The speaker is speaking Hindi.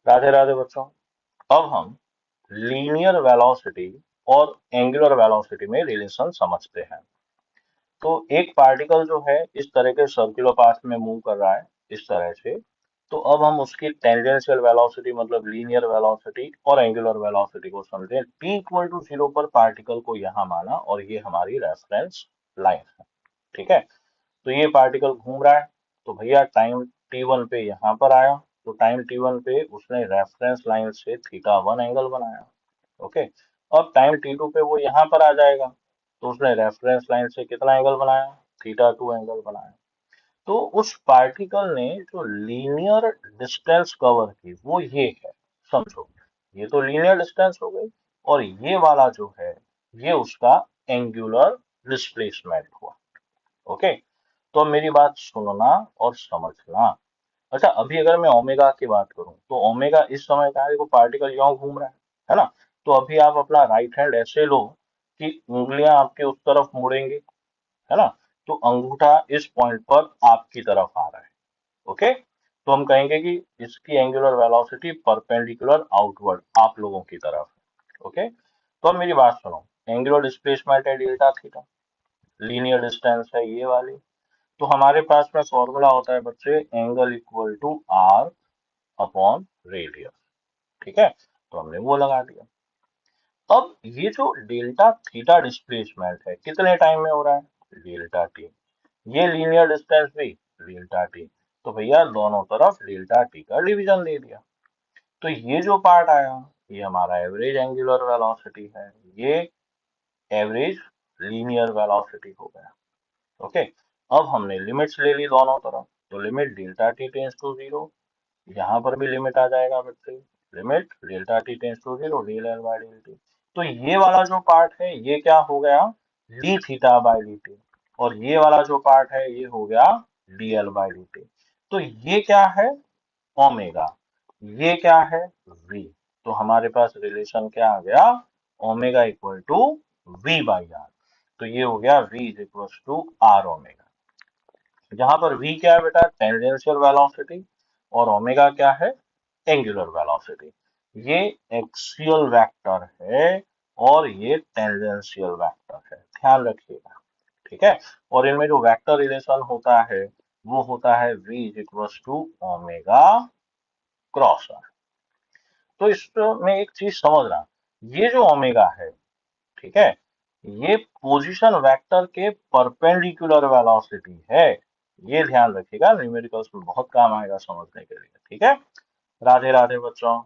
राधे राधे बच्चों। अब हम लीनियर वेलोसिटी और एंगुलर वेलोसिटी में रिलेशन समझते हैं। तो एक पार्टिकल जो है इस तरह के सर्कुलर पाथ में मूव कर रहा है, इस तरह से। तो अब हम उसकी टेंजेंशियल वेलोसिटी मतलब लीनियर वेलोसिटी और एंगुलर वेलोसिटी को समझें। t इक्वल टू 0 पर पार्टिकल को यहाँ माना और ये हमारी रेफरेंस लाइन है। ठीक है, तो ये पार्टिकल घूम रहा है, तो भैया टाइम t1 पे यहाँ पर आया, तो टाइम t1 पे उसने रेफरेंस लाइन से θ1 एंगल बनाया। ओके, अब टाइम t2 पे वो यहाँ पर आ जाएगा, तो उसने रेफरेंस लाइन से कितना एंगल बनाया, θ2 एंगल बनाया। तो उस पार्टिकल ने जो लीनियर डिस्टेंस कवर की वो ये है, समझो। ये तो लीनियर डिस्टेंस हो गई, और ये वाला जो है ये उसका एंगुलर डिस्प्लेसमेंट हुआ। ओके, तो अब मेरी बात सुनना और समझना। अच्छा, अभी अगर मैं ओमेगा की बात करूं तो ओमेगा इस समय का है, देखो पार्टिकल यहाँ घूम रहा है ना। तो अभी आप अपना राइट हैंड ऐसे लो कि उंगलियां आपके उस तरफ मुड़ेंगी, है ना। तो अंगूठा इस पॉइंट पर आपकी तरफ आ रहा है। ओके, तो हम कहेंगे कि इसकी एंगुलर वेलोसिटी परपेंडिकुलर आउटवर्ड आप लोगों की तरफ है। ओके, तो अब मेरी बात सुनो। एंगुलर डिस्प्लेसमेंट है डेल्टा थीटा, लीनियर डिस्टेंस है ये वाली। तो हमारे पास में फॉर्मूला होता है बच्चे, angle equal to r upon radius. ठीक है, तो हमने वो लगा दिया। अब ये जो डेल्टा थीटा डिस्प्लेसमेंट है कितने टाइम में हो रहा है, डेल्टा टी। ये लीनियर डिस्टेंस भी डेल्टा टी। तो भैया दोनों तरफ डेल्टा टी का डिवीजन दे दिया। तो ये जो पार्ट आया ये हमारा एवरेज एंगुलर वेलोसिटी है, ये एवरेज लीनियर वेलोसिटी हो गया। ओके, अब हमने लिमिट्स ले ली दोनों तरफ, तो limit delta t tends to zero, यहाँ पर भी लिमिट आ जाएगा बच्चे, limit delta t tends to zero del l by del t. तो ये वाला जो पार्ट है ये क्या हो गया, D theta by D T, और ये वाला जो पार्ट है ये हो गया D L by D T. तो ये क्या है, ओमेगा, ये क्या है, v। तो हमारे पास रिलेशन क्या आ गया, omega equal to v by r. तो ये हो गया v is equal to r omega, जहां पर v क्या है बेटा, टेंजेंशियल वेलोसिटी, और ओमेगा क्या है, एंगुलर वेलोसिटी। ये एक्सियल वेक्टर है और ये टेंजेंशियल वेक्टर है, ध्यान रखिएगा। ठीक है, और इनमें जो वेक्टर रिलेशन होता है वो होता है v is equal to omega cross r. तो इसमें एक चीज समझना, ये जो ओमेगा है, ठीक है, ये पोजीशन वेक्टर के परपेंडिकुलर वेलोसिटी है। ये ध्यान रखिएगा, न्यूमेरिकल्स में बहुत काम आएगा समझने के लिए। ठीक है, राधे राधे बच्चों।